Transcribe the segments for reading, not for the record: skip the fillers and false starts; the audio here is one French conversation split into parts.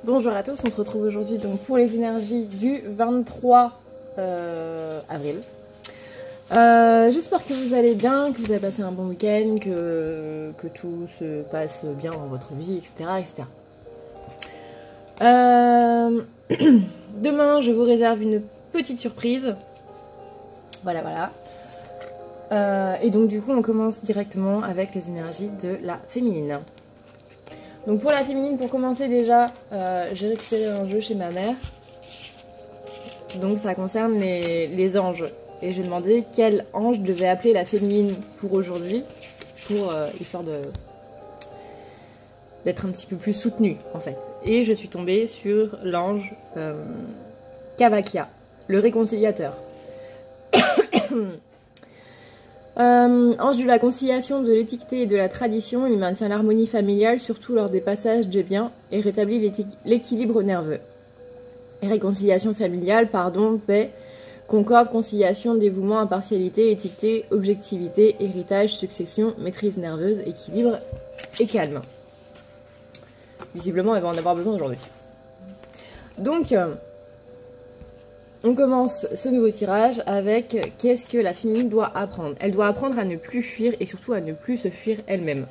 Bonjour à tous, on se retrouve aujourd'hui donc pour les énergies du 23 avril. J'espère que vous allez bien, que vous avez passé un bon week-end, que tout se passe bien dans votre vie, etc. etc. Demain, je vous réserve une petite surprise. Voilà. Et donc du coup, on commence directement avec les énergies de la féminine. Donc pour la féminine, pour commencer déjà, j'ai récupéré un jeu chez ma mère. Donc ça concerne les anges. Et j'ai demandé quel ange devait appeler la féminine pour aujourd'hui, pour histoire d'être un petit peu plus soutenue en fait. Et je suis tombée sur l'ange Kavakia, le réconciliateur. Ange de la conciliation, de l'étiqueté et de la tradition, il maintient l'harmonie familiale, surtout lors des passages de biens, et rétablit l'équilibre nerveux. Réconciliation familiale, pardon, paix, concorde, conciliation, dévouement, impartialité, étiqueté, objectivité, héritage, succession, maîtrise nerveuse, équilibre et calme. Visiblement, elle va en avoir besoin aujourd'hui. Donc, on commence ce nouveau tirage avec qu'est-ce que la féminine doit apprendre. Elle doit apprendre à ne plus fuir et surtout à ne plus se fuir elle-même.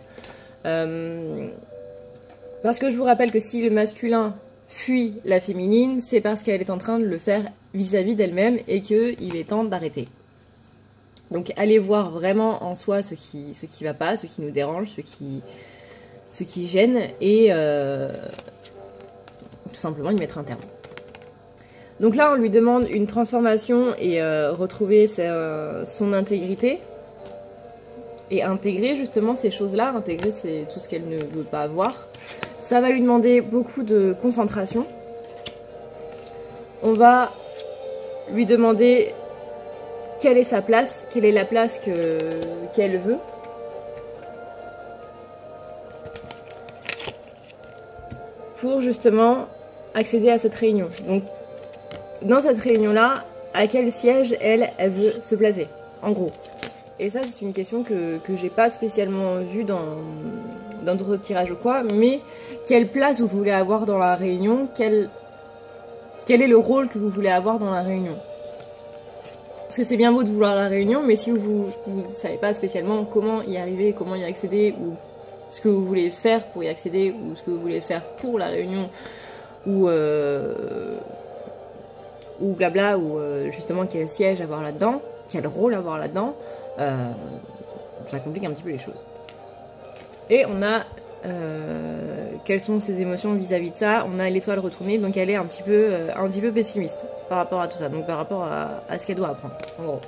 Parce que je vous rappelle que si le masculin fuit la féminine, c'est parce qu'elle est en train de le faire vis-à-vis d'elle-même et qu'il est temps d'arrêter. Donc allez voir vraiment en soi ce qui va pas, ce qui nous dérange, ce qui gêne et tout simplement y mettre un terme. Donc là, on lui demande une transformation et retrouver son intégrité. Et intégrer justement ces choses-là. Intégrer, c'est tout ce qu'elle ne veut pas avoir. Ça va lui demander beaucoup de concentration. On va lui demander quelle est sa place, quelle est la place qu'elle veut. Pour justement accéder à cette réunion. Donc, dans cette réunion-là, à quel siège elle veut se placer, en gros. Et ça, c'est une question que j'ai pas spécialement vue dans d'autres tirages ou quoi, mais quelle place vous voulez avoir dans la réunion, quel est le rôle que vous voulez avoir dans la réunion. Parce que c'est bien beau de vouloir la réunion, mais si vous ne savez pas spécialement comment y arriver, comment y accéder, ou ce que vous voulez faire pour y accéder, ou ce que vous voulez faire pour la réunion, ou blabla, ou justement quel siège avoir là-dedans, quel rôle avoir là-dedans, ça complique un petit peu les choses. Et on a quelles sont ses émotions vis-à-vis de ça. On a l'étoile retournée, donc elle est un petit peu pessimiste par rapport à tout ça, donc par rapport à ce qu'elle doit apprendre, en gros.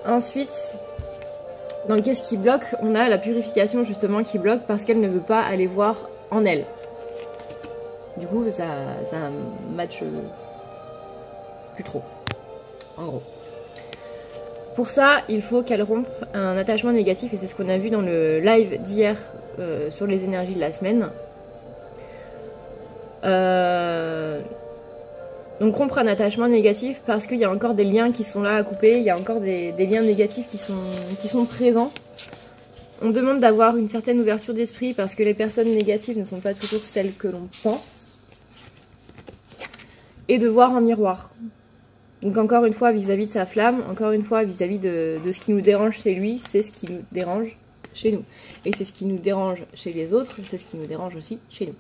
Ensuite, donc qu'est-ce qui bloque? On a la purification justement qui bloque parce qu'elle ne veut pas aller voir en elle. Du coup, ça match plus trop, en gros. Pour ça, il faut qu'elle rompe un attachement négatif, et c'est ce qu'on a vu dans le live d'hier sur les énergies de la semaine. Donc rompre un attachement négatif parce qu'il y a encore des liens qui sont là à couper, il y a encore des liens négatifs qui sont présents. On demande d'avoir une certaine ouverture d'esprit parce que les personnes négatives ne sont pas toujours celles que l'on pense. Et de voir en miroir. Donc encore une fois vis-à-vis de sa flamme, encore une fois vis-à-vis de ce qui nous dérange chez lui, c'est ce qui nous dérange chez nous. Et c'est ce qui nous dérange chez les autres, c'est ce qui nous dérange aussi chez nous.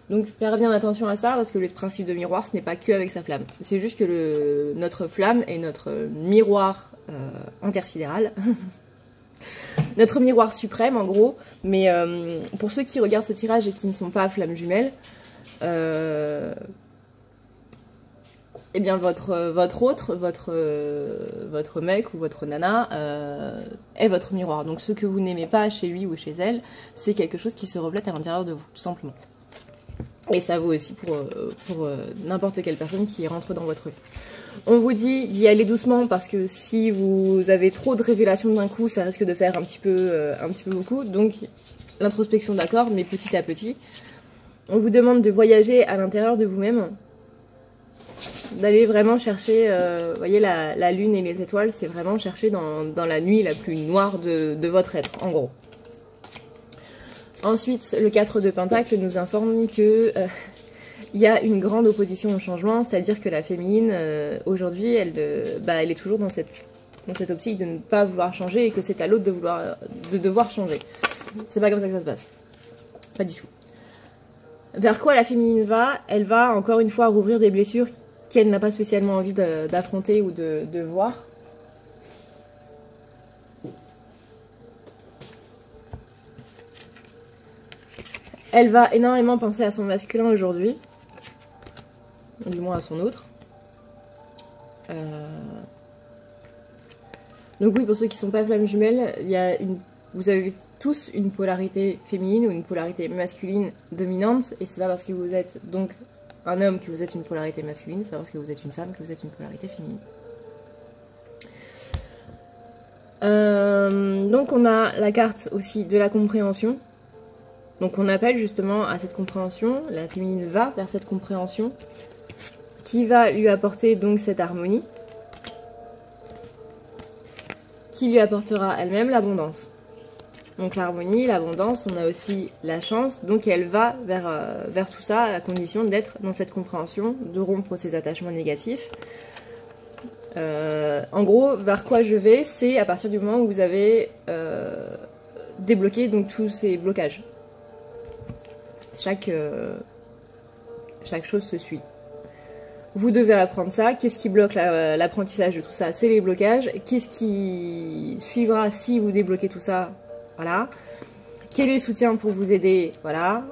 Donc faire bien attention à ça, parce que le principe de miroir, ce n'est pas que avec sa flamme. C'est juste que notre flamme est notre miroir intersidéral. Notre miroir suprême en gros. Mais pour ceux qui regardent ce tirage et qui ne sont pas flammes jumelles, eh bien votre mec ou votre nana est votre miroir. Donc ce que vous n'aimez pas chez lui ou chez elle, c'est quelque chose qui se reflète à l'intérieur de vous, tout simplement. Et ça vaut aussi pour n'importe quelle personne qui rentre dans votre vie. On vous dit d'y aller doucement parce que si vous avez trop de révélations d'un coup, ça risque de faire un petit peu beaucoup. Donc l'introspection, d'accord, mais petit à petit. On vous demande de voyager à l'intérieur de vous-même. D'aller vraiment chercher, vous voyez, la lune et les étoiles, c'est vraiment chercher dans la nuit la plus noire de votre être, en gros. Ensuite, le 4 de Pentacle nous informe que il y a une grande opposition au changement, c'est-à-dire que la féminine, aujourd'hui, elle est toujours dans cette optique de ne pas vouloir changer et que c'est à l'autre de devoir changer. C'est pas comme ça que ça se passe. Pas du tout. Vers quoi la féminine va? Elle va encore une fois rouvrir des blessures qu'elle n'a pas spécialement envie d'affronter ou de voir. Elle va énormément penser à son masculin aujourd'hui. Du moins à son autre. Donc oui, pour ceux qui ne sont pas flammes jumelles, vous avez tous une polarité féminine ou une polarité masculine dominante, et c'est pas parce que vous êtes donc un homme que vous êtes une polarité masculine, c'est pas parce que vous êtes une femme que vous êtes une polarité féminine. Donc on a la carte aussi de la compréhension. Donc on appelle justement à cette compréhension, la féminine va vers cette compréhension, qui va lui apporter donc cette harmonie, qui lui apportera elle-même l'abondance. Donc l'harmonie, l'abondance, on a aussi la chance, donc elle va vers tout ça à la condition d'être dans cette compréhension, de rompre ses attachements négatifs. En gros, vers quoi je vais, c'est à partir du moment où vous avez débloqué donc tous ces blocages. Chaque chose se suit. Vous devez apprendre ça. Qu'est-ce qui bloque l'apprentissage de tout ça? C'est les blocages. Qu'est-ce qui suivra si vous débloquez tout ça? Voilà. Quel est le soutien pour vous aider? Voilà.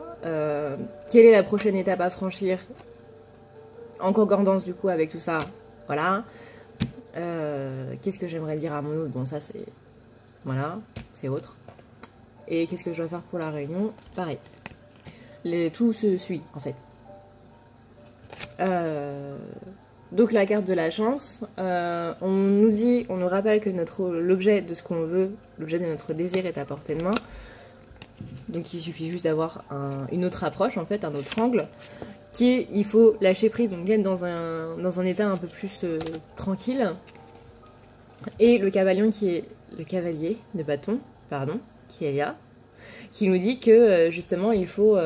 Quelle est la prochaine étape à franchir? En concordance du coup avec tout ça? Voilà. Qu'est-ce que j'aimerais dire à mon autre? Bon, ça c'est... Voilà, c'est autre. Et qu'est-ce que je dois faire pour la réunion? Pareil. Tout se suit en fait. Donc la carte de la chance, on nous rappelle que l'objet de ce qu'on veut, l'objet de notre désir est à portée de main. Donc il suffit juste d'avoir une autre approche en fait, un autre angle, il faut lâcher prise, donc être dans un état un peu plus tranquille. Et le cavalier le cavalier de bâton, pardon, qui est là, qui nous dit que justement il faut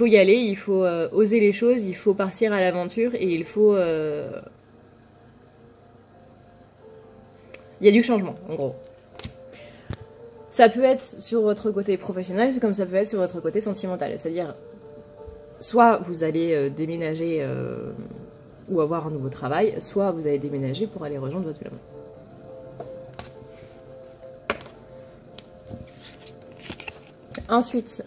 y aller, il faut oser les choses, il faut partir à l'aventure et il faut... Il y a du changement, en gros. Ça peut être sur votre côté professionnel, comme ça peut être sur votre côté sentimental. C'est-à-dire, soit vous allez déménager ou avoir un nouveau travail, soit vous allez déménager pour aller rejoindre votre flamme. Ensuite,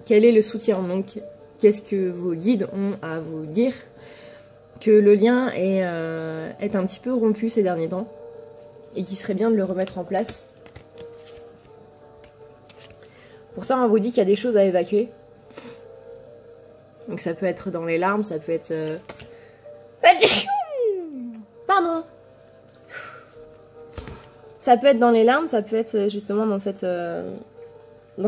quel est le soutien? Donc, qu'est-ce que vos guides ont à vous dire? Que le lien est un petit peu rompu ces derniers temps et qu'il serait bien de le remettre en place. Pour ça, on vous dit qu'il y a des choses à évacuer. Donc ça peut être dans les larmes, ça peut être... Pardon. Ça peut être dans les larmes, ça peut être justement dans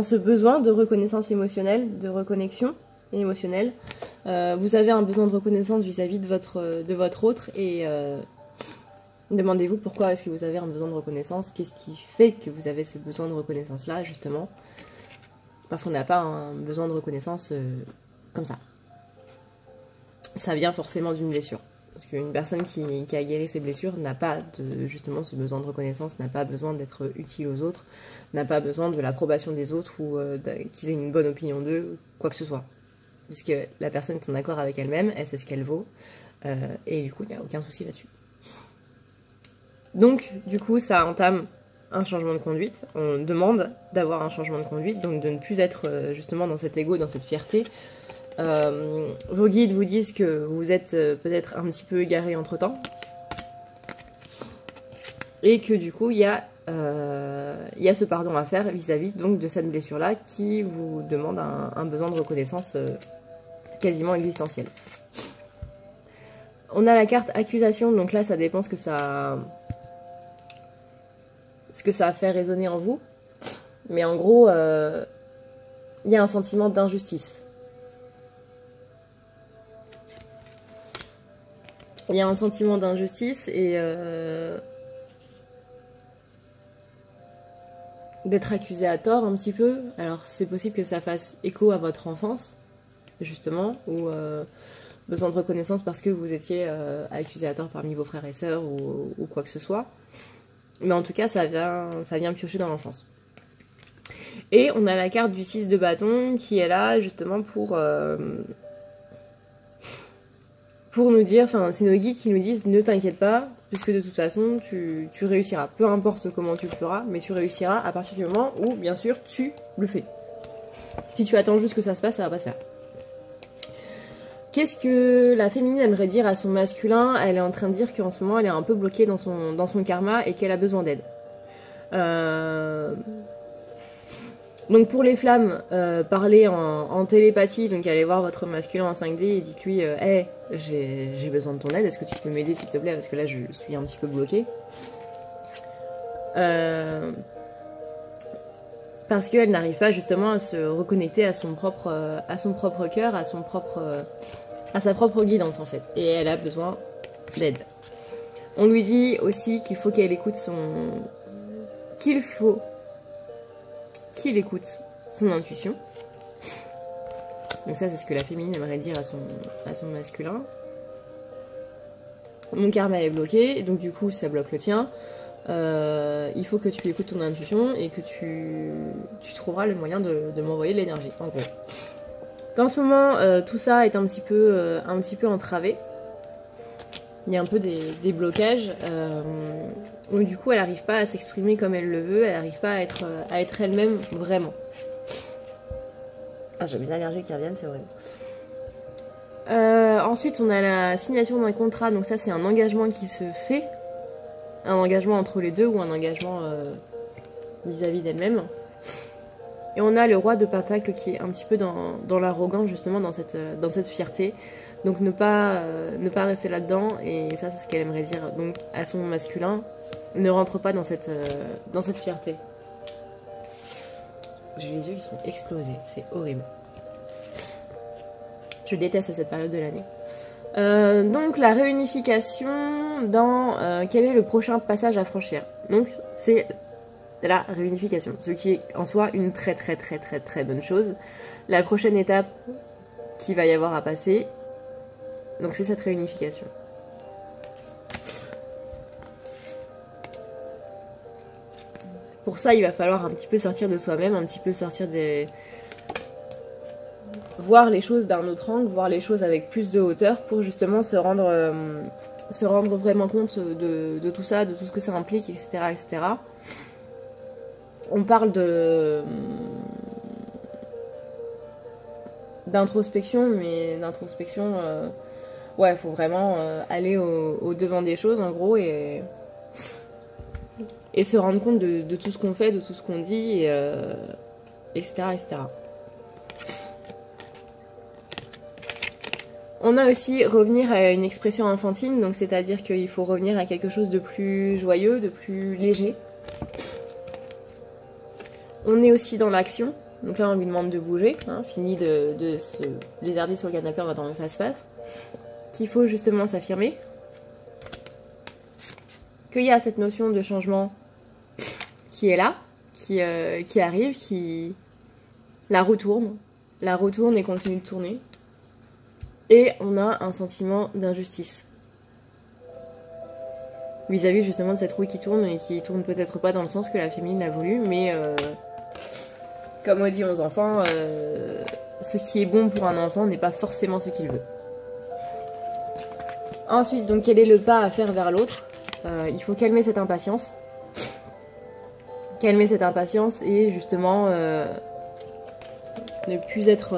ce besoin de reconnaissance émotionnelle, de reconnexion émotionnelle. Vous avez un besoin de reconnaissance vis-à-vis de votre autre et demandez-vous pourquoi est-ce que vous avez un besoin de reconnaissance, qu'est-ce qui fait que vous avez ce besoin de reconnaissance-là, justement. Parce qu'on n'a pas un besoin de reconnaissance comme ça. Ça vient forcément d'une blessure. Parce qu'une personne qui a guéri ses blessures n'a pas justement ce besoin de reconnaissance, n'a pas besoin d'être utile aux autres, n'a pas besoin de l'approbation des autres ou qu'ils aient une bonne opinion d'eux, quoi que ce soit. Puisque la personne est en accord avec elle-même, elle sait ce qu'elle vaut, et du coup, il n'y a aucun souci là-dessus. Donc, du coup, ça entame un changement de conduite. On demande d'avoir un changement de conduite, donc de ne plus être justement dans cet ego, dans cette fierté. Vos guides vous disent que vous êtes peut-être un petit peu égaré entre temps et que du coup il y a ce pardon à faire vis-à-vis donc de cette blessure là qui vous demande un besoin de reconnaissance quasiment existentiel. On a la carte accusation, donc là ça dépend ce que ça a fait résonner en vous, mais en gros il y a un sentiment d'injustice. Il y a un sentiment d'injustice et d'être accusé à tort un petit peu. Alors c'est possible que ça fasse écho à votre enfance, justement, ou besoin de reconnaissance parce que vous étiez accusé à tort parmi vos frères et sœurs ou quoi que ce soit. Mais en tout cas, ça vient piocher dans l'enfance. Et on a la carte du 6 de bâton qui est là justement pour nous dire, enfin c'est nos guides qui nous disent ne t'inquiète pas, puisque de toute façon tu réussiras. Peu importe comment tu le feras, mais tu réussiras à partir du moment où bien sûr tu le fais. Si tu attends juste que ça se passe, ça va pas se faire. Qu'est-ce que la féminine aimerait dire à son masculin? Elle est en train de dire qu'en ce moment elle est un peu bloquée dans son karma et qu'elle a besoin d'aide. Donc pour les flammes, parlez en télépathie, donc allez voir votre masculin en 5D et dites-lui hey, j'ai besoin de ton aide, est-ce que tu peux m'aider s'il te plaît, parce que là je suis un petit peu bloquée. Parce qu'elle n'arrive pas justement à se reconnecter à son propre cœur, à sa propre guidance en fait, et elle a besoin d'aide. On lui dit aussi qu'il faut qu'elle écoute qu'il écoute son intuition. Donc ça c'est ce que la féminine aimerait dire à son masculin. Mon karma est bloqué, donc du coup ça bloque le tien. Il faut que tu écoutes ton intuition et que tu trouveras le moyen de m'envoyer de l'énergie, en gros. En ce moment, tout ça est un petit peu entravé. Il y a un peu des blocages. Donc du coup, elle n'arrive pas à s'exprimer comme elle le veut. Elle n'arrive pas à être elle-même vraiment. Ah, j'ai mes allergies qui reviennent, c'est horrible. Ensuite, on a la signature d'un contrat. Donc ça, c'est un engagement qui se fait. Un engagement entre les deux ou un engagement vis-à-vis d'elle-même. Et on a le roi de Pentacle qui est un petit peu dans l'arrogance, justement, dans cette fierté. Donc ne pas rester là-dedans. Et ça, c'est ce qu'elle aimerait dire donc à son masculin. Ne rentre pas dans cette fierté. J'ai les yeux qui sont explosés. C'est horrible. Je déteste cette période de l'année. Donc la réunification dans quel est le prochain passage à franchir. Donc c'est la réunification, ce qui est en soi une très très très très très bonne chose. La prochaine étape qu'il va y avoir à passer, donc c'est cette réunification. Pour ça il va falloir un petit peu sortir de soi-même, un petit peu sortir voir les choses d'un autre angle, voir les choses avec plus de hauteur pour justement se rendre vraiment compte de tout ça, de tout ce que ça implique, etc. etc. On parle d'introspection, mais d'introspection, ouais, il faut vraiment aller au devant des choses en gros et se rendre compte de tout ce qu'on fait, de tout ce qu'on dit, etc. etc. On a aussi revenir à une expression enfantine, donc c'est-à-dire qu'il faut revenir à quelque chose de plus joyeux, de plus léger. On est aussi dans l'action, donc là on lui demande de bouger, hein, fini de se lézarder sur le canapé, on va attendre que ça se passe. Qu'il faut justement s'affirmer. Qu'il y a cette notion de changement qui est là, qui arrive, qui la retourne et continue de tourner. Et on a un sentiment d'injustice vis-à-vis justement de cette roue qui tourne et qui tourne peut-être pas dans le sens que la féminine a voulu, mais comme on dit aux enfants, ce qui est bon pour un enfant n'est pas forcément ce qu'il veut. Ensuite, donc quel est le pas à faire vers l'autre? Il faut calmer cette impatience. Calmer cette impatience et justement ne plus être...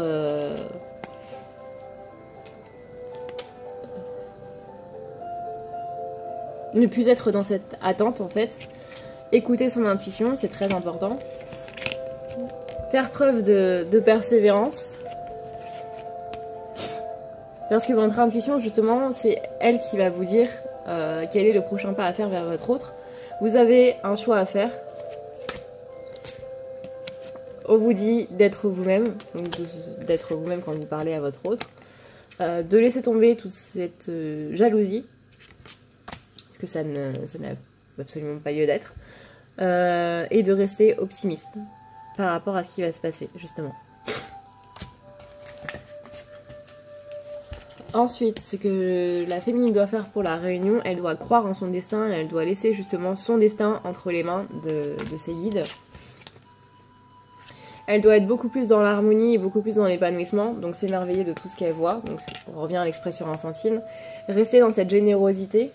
ne plus être dans cette attente en fait. Écouter son intuition, c'est très important. Faire preuve de persévérance. Parce que votre intuition, justement, c'est elle qui va vous dire quel est le prochain pas à faire vers votre autre. Vous avez un choix à faire. On vous dit d'être vous-même, donc d'être vous-même quand vous parlez à votre autre. De laisser tomber toute cette jalousie. Parce que ça n'a absolument pas lieu d'être. et de rester optimiste par rapport à ce qui va se passer, justement. Ensuite, ce que la féminine doit faire pour la réunion, elle doit croire en son destin, elle doit laisser justement son destin entre les mains de ses guides. Elle doit être beaucoup plus dans l'harmonie et beaucoup plus dans l'épanouissement, donc s'émerveiller de tout ce qu'elle voit, donc on revient à l'expression enfantine. Rester dans cette générosité.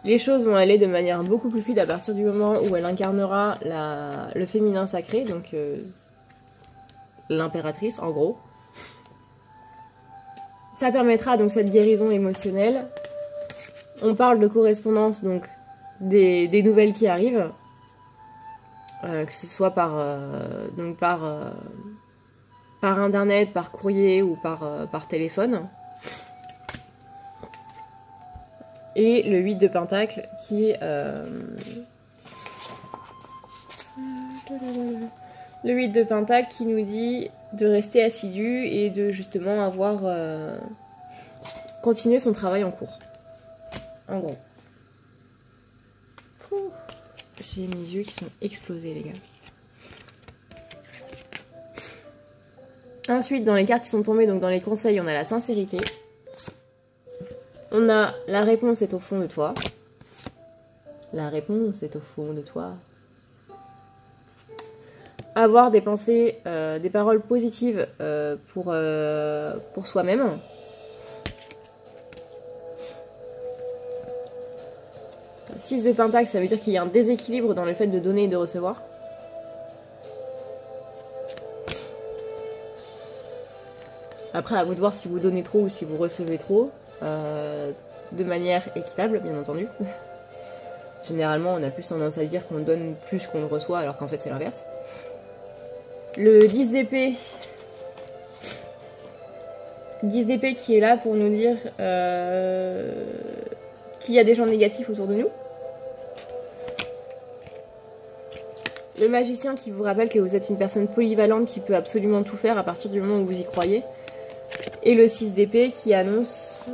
Les choses vont aller de manière beaucoup plus fluide à partir du moment où elle incarnera le féminin sacré, donc l'impératrice en gros. Ça permettra donc cette guérison émotionnelle. On parle de correspondance, donc des nouvelles qui arrivent, que ce soit par internet, par courrier ou par téléphone. Et le 8 de Pentacle qui le 8 de Pentacle qui nous dit de rester assidu et de justement avoir continuer son travail en cours. En gros. J'ai mes yeux qui sont explosés, les gars. Ensuite, dans les cartes qui sont tombées, donc dans les conseils, on a la sincérité. On a la réponse est au fond de toi. La réponse est au fond de toi. Avoir des pensées, des paroles positives pour soi-même. Le 6 de Pentacle, ça veut dire qu'il y a un déséquilibre dans le fait de donner et de recevoir. Après, à vous de voir si vous donnez trop ou si vous recevez trop, de manière équitable, bien entendu. Généralement, on a plus tendance à dire qu'on donne plus qu'on ne reçoit, alors qu'en fait, c'est l'inverse. Le 10 d'épée. 10 d'épée qui est là pour nous dire qu'il y a des gens négatifs autour de nous. Le magicien qui vous rappelle que vous êtes une personne polyvalente qui peut absolument tout faire à partir du moment où vous y croyez. Et le 6 d'épée qui annonce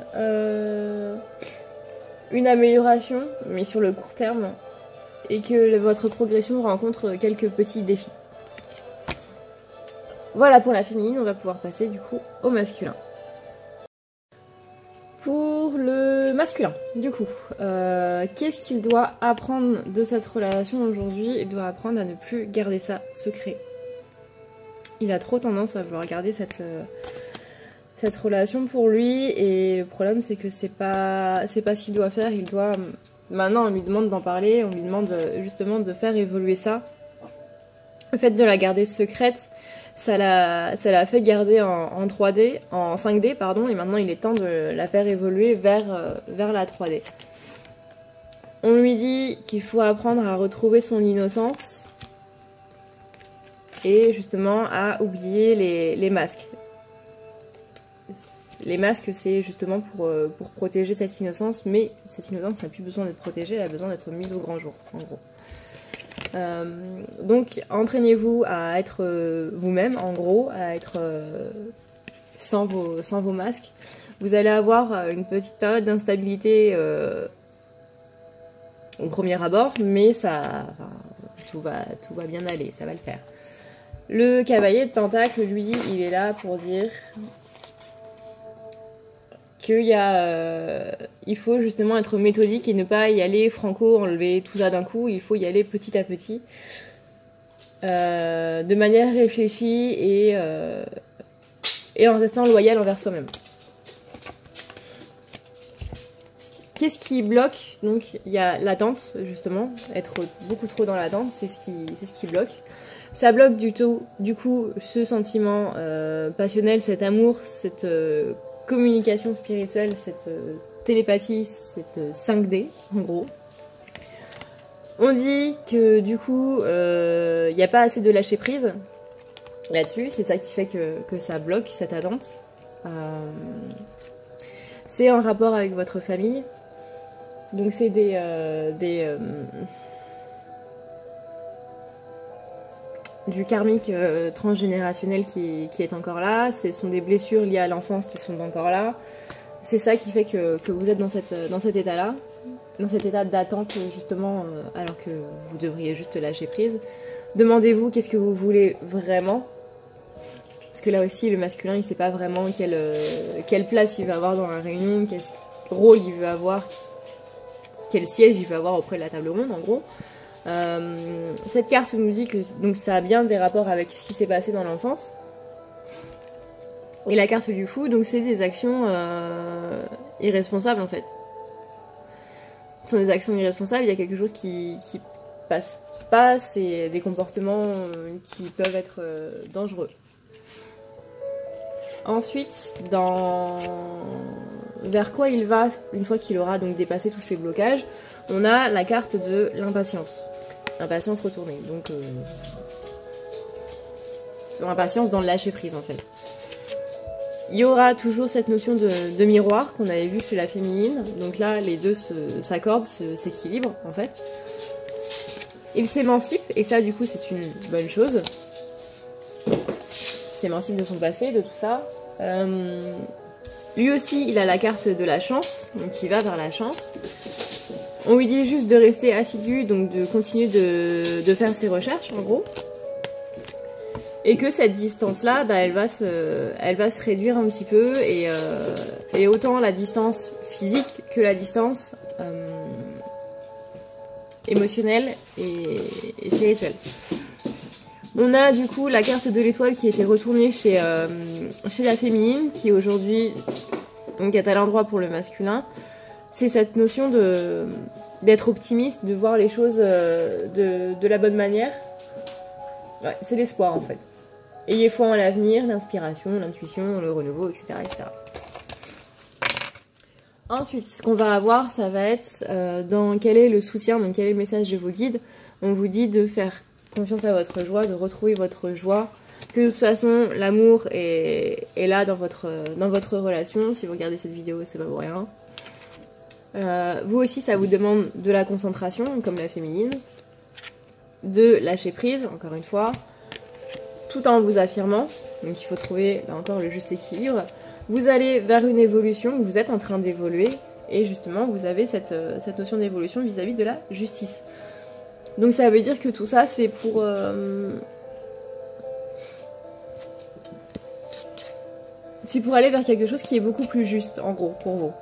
une amélioration, mais sur le court terme, et que votre progression rencontre quelques petits défis. Voilà pour la féminine, on va pouvoir passer du coup au masculin. Pour le masculin, du coup, qu'est-ce qu'il doit apprendre de cette relation aujourd'hui? Il doit apprendre à ne plus garder ça secret. Il a trop tendance à vouloir garder cette relation pour lui, et le problème c'est que c'est pas ce qu'il doit faire. Il doit, maintenant on lui demande d'en parler, on lui demande justement de faire évoluer ça. Le fait de la garder secrète, ça l'a fait garder en 3D, en 5D pardon, et maintenant il est temps de la faire évoluer vers la 3D. On lui dit qu'il faut apprendre à retrouver son innocence et justement à oublier les masques. Les masques, c'est justement pour protéger cette innocence, mais cette innocence n'a plus besoin d'être protégée, elle a besoin d'être mise au grand jour, en gros. Donc, entraînez-vous à être vous-même, en gros, à être sans vos masques. Vous allez avoir une petite période d'instabilité au premier abord, mais tout va bien aller, ça va le faire. Le cavalier de Pentacle, lui, il est là pour dire il faut justement être méthodique et ne pas y aller franco, enlever tout ça d'un coup. Il faut y aller petit à petit, de manière réfléchie et en restant loyal envers soi-même. Qu'est-ce qui bloque? Donc il y a l'attente, justement, être beaucoup trop dans l'attente, c'est ce qui bloque. Ça bloque du coup ce sentiment passionnel, cet amour, cette communication spirituelle, cette télépathie, cette 5D en gros. On dit que du coup il n'y a pas assez de lâcher prise là-dessus, c'est ça qui fait que ça bloque cette attente. C'est en rapport avec votre famille, donc c'est du karmique transgénérationnel qui est encore là. Ce sont des blessures liées à l'enfance qui sont encore là. C'est ça qui fait que vous êtes dans cet état-là. dans cette étape d'attente justement, alors que vous devriez juste lâcher prise. Demandez-vous qu'est-ce que vous voulez vraiment. Parce que là aussi, le masculin, il sait pas vraiment quelle place il veut avoir dans la réunion, quel rôle il veut avoir, quel siège il veut avoir auprès de la table ronde, en gros. Cette carte nous dit que donc, ça a bien des rapports avec ce qui s'est passé dans l'enfance. Et la carte du fou, donc c'est des actions irresponsables en fait. Ce sont des actions irresponsables, il y a quelque chose qui passe pas, c'est des comportements qui peuvent être dangereux. Ensuite, vers quoi il va une fois qu'il aura donc dépassé tous ces blocages, on a la carte de l'impatience. L'impatience retournée. Donc l'impatience dans le lâcher prise en fait. Il y aura toujours cette notion de miroir qu'on avait vu chez la féminine. Donc là, les deux s'accordent, s'équilibrent en fait. Il s'émancipe, et ça du coup c'est une bonne chose. S'émancipe de son passé, de tout ça. Lui aussi, il a la carte de la chance, donc il va vers la chance. On lui dit juste de rester assidu, donc de continuer de faire ses recherches en gros. Et que cette distance-là, bah, elle va se réduire un petit peu, et autant la distance physique que la distance émotionnelle et spirituelle. On a du coup la carte de l'étoile qui était retournée chez la féminine, qui aujourd'hui donc est à l'endroit pour le masculin. C'est cette notion d'être optimiste, de voir les choses de la bonne manière. Ouais, c'est l'espoir en fait. Ayez foi en l'avenir, l'inspiration, l'intuition, le renouveau, etc., etc. Ensuite, ce qu'on va avoir, ça va être dans quel est le soutien, donc quel est le message de vos guides. On vous dit de faire confiance à votre joie, de retrouver votre joie, que de toute façon l'amour est là dans votre relation. Si vous regardez cette vidéo, c'est pas pour rien. Vous aussi, ça vous demande de la concentration, comme la féminine, de lâcher prise, encore une fois, tout en vous affirmant. Donc il faut trouver là encore le juste équilibre. Vous allez vers une évolution, vous êtes en train d'évoluer, et justement vous avez cette notion d'évolution vis-à-vis de la justice. Donc ça veut dire que tout ça c'est pour aller vers quelque chose qui est beaucoup plus juste en gros pour vous.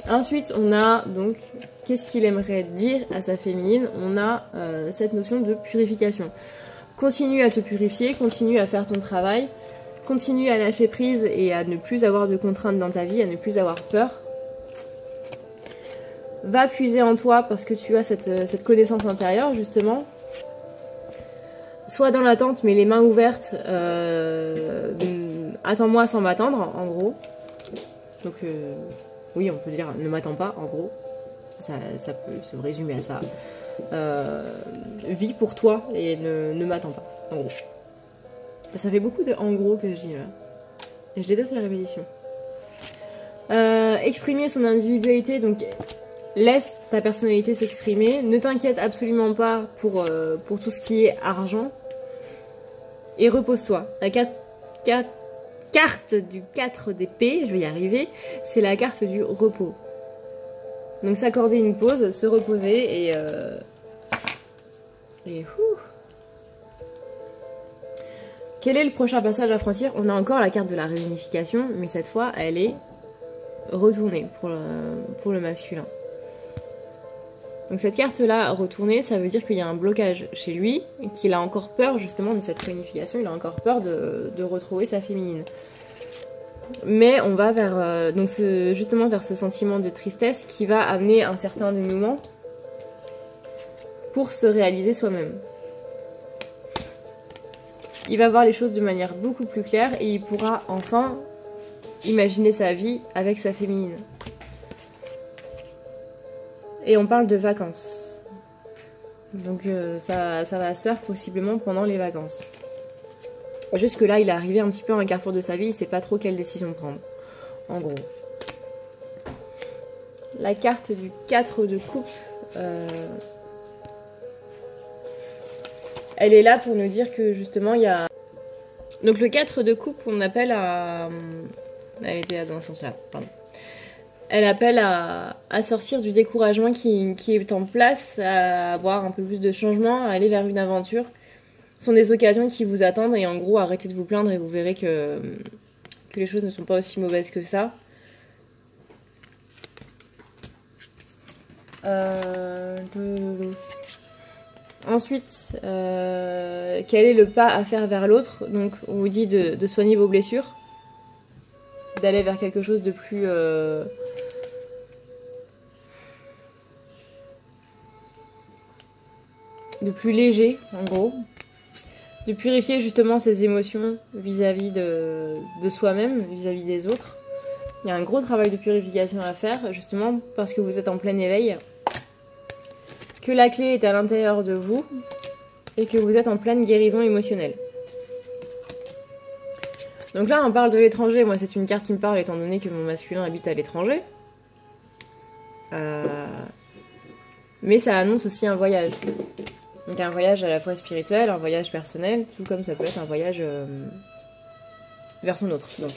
Ensuite on a donc qu'est-ce qu'il aimerait dire à sa féminine. On a cette notion de purification. Continue à te purifier, continue à faire ton travail, continue à lâcher prise et à ne plus avoir de contraintes dans ta vie, à ne plus avoir peur. Va puiser en toi parce que tu as cette connaissance intérieure justement. Sois dans l'attente mais les mains ouvertes, attends-moi sans m'attendre en gros. Donc oui, on peut dire ne m'attends pas en gros. Ça peut se résumer à ça. Vis pour toi et ne m'attends pas en gros. Ça fait beaucoup de en gros que je dis là. Et je déteste la répétition. Exprimer son individualité, donc laisse ta personnalité s'exprimer. Ne t'inquiète absolument pas pour tout ce qui est argent. Et repose-toi. La carte du 4 d'épée, je vais y arriver, c'est la carte du repos. Donc s'accorder une pause, se reposer et quel est le prochain passage à franchir? On a encore la carte de la réunification, mais cette fois elle est retournée pour le masculin. Donc cette carte-là retournée, ça veut dire qu'il y a un blocage chez lui, qu'il a encore peur justement de cette réunification, il a encore peur de retrouver sa féminine. Mais on va vers justement vers ce sentiment de tristesse qui va amener un certain dénouement pour se réaliser soi-même. Il va voir les choses de manière beaucoup plus claire et il pourra enfin imaginer sa vie avec sa féminine. Et on parle de vacances. Donc ça va se faire possiblement pendant les vacances. Jusque là, il est arrivé un petit peu à un carrefour de sa vie, il ne sait pas trop quelle décision prendre. En gros. La carte du 4 de coupe, elle est là pour nous dire que justement il y a... Donc le 4 de coupe, on appelle à... Elle était dans ce sens-là, pardon. Elle appelle à à sortir du découragement qui est en place, à avoir un peu plus de changement, à aller vers une aventure. Ce sont des occasions qui vous attendent et en gros, arrêtez de vous plaindre et vous verrez que les choses ne sont pas aussi mauvaises que ça. Ensuite, quel est le pas à faire vers l'autre? Donc, on vous dit de soigner vos blessures, d'aller vers quelque chose de plus léger, en gros, de purifier justement ses émotions vis-à-vis de soi-même, vis-à-vis des autres. Il y a un gros travail de purification à faire, justement parce que vous êtes en plein éveil, que la clé est à l'intérieur de vous et que vous êtes en pleine guérison émotionnelle. Donc là, on parle de l'étranger. Moi, c'est une carte qui me parle étant donné que mon masculin habite à l'étranger. Mais ça annonce aussi un voyage. Donc un voyage à la fois spirituel, un voyage personnel, tout comme ça peut être un voyage vers son autre. Donc.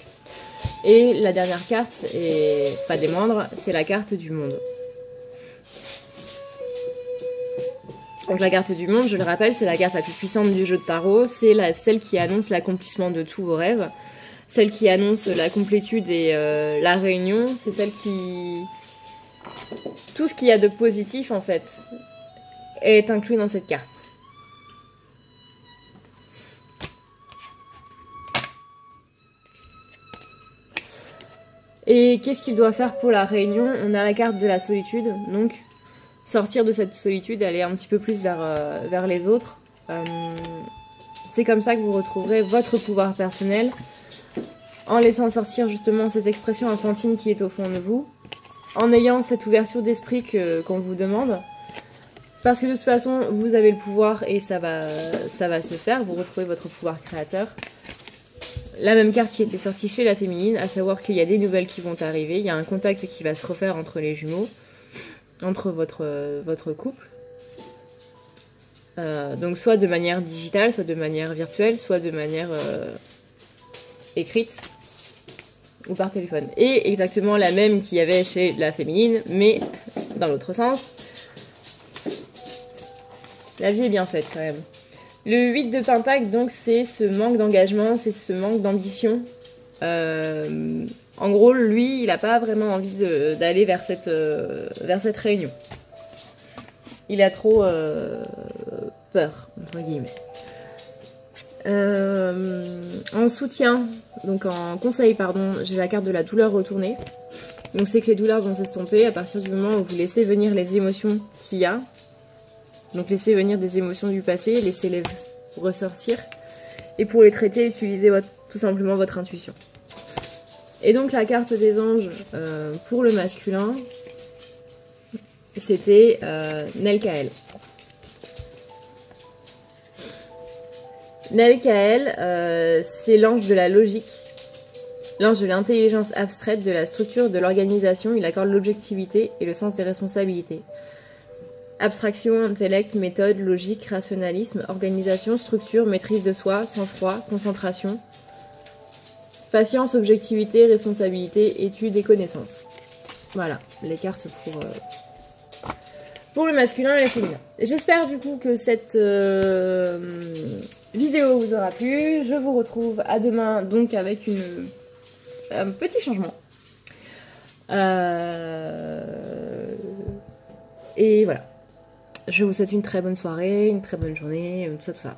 Et la dernière carte, et pas des moindres, c'est la carte du monde. Donc la carte du monde, je le rappelle, c'est la carte la plus puissante du jeu de tarot. C'est celle qui annonce l'accomplissement de tous vos rêves. Celle qui annonce la complétude et la réunion. C'est celle qui... Tout ce qu'il y a de positif, en fait, est inclus dans cette carte. Et qu'est-ce qu'il doit faire pour la réunion? On a la carte de la solitude, donc sortir de cette solitude, aller un petit peu plus vers les autres. C'est comme ça que vous retrouverez votre pouvoir personnel, en laissant sortir justement cette expression enfantine qui est au fond de vous, en ayant cette ouverture d'esprit qu'on vous demande. Parce que de toute façon, vous avez le pouvoir et ça va se faire, vous retrouvez votre pouvoir créateur. La même carte qui était sortie chez la féminine, à savoir qu'il y a des nouvelles qui vont arriver, il y a un contact qui va se refaire entre les jumeaux, entre votre couple. Donc soit de manière digitale, soit de manière virtuelle, soit de manière écrite ou par téléphone. Et exactement la même qu'il y avait chez la féminine, mais dans l'autre sens. La vie est bien faite quand même. Le 8 de Pentacle, donc, c'est ce manque d'engagement, c'est ce manque d'ambition. En gros, lui, il n'a pas vraiment envie d'aller vers cette réunion. Il a trop peur, entre guillemets. En soutien, donc en conseil, pardon, j'ai la carte de la douleur retournée. Donc c'est que les douleurs vont s'estomper à partir du moment où vous laissez venir les émotions qu'il y a. Donc laissez venir des émotions du passé, laissez-les ressortir. Et pour les traiter, utilisez tout simplement votre intuition. Et donc la carte des anges pour le masculin, c'était Nelkael. Nelkael, c'est l'ange de la logique, l'ange de l'intelligence abstraite, de la structure, de l'organisation. Il accorde l'objectivité et le sens des responsabilités. Abstraction, intellect, méthode, logique, rationalisme, organisation, structure, maîtrise de soi, sang-froid, concentration, patience, objectivité, responsabilité, étude et connaissance. Voilà, les cartes pour le masculin et le féminin. J'espère du coup que cette vidéo vous aura plu. Je vous retrouve à demain donc avec un petit changement. Et voilà. Je vous souhaite une très bonne soirée, une très bonne journée, tout ça, tout ça.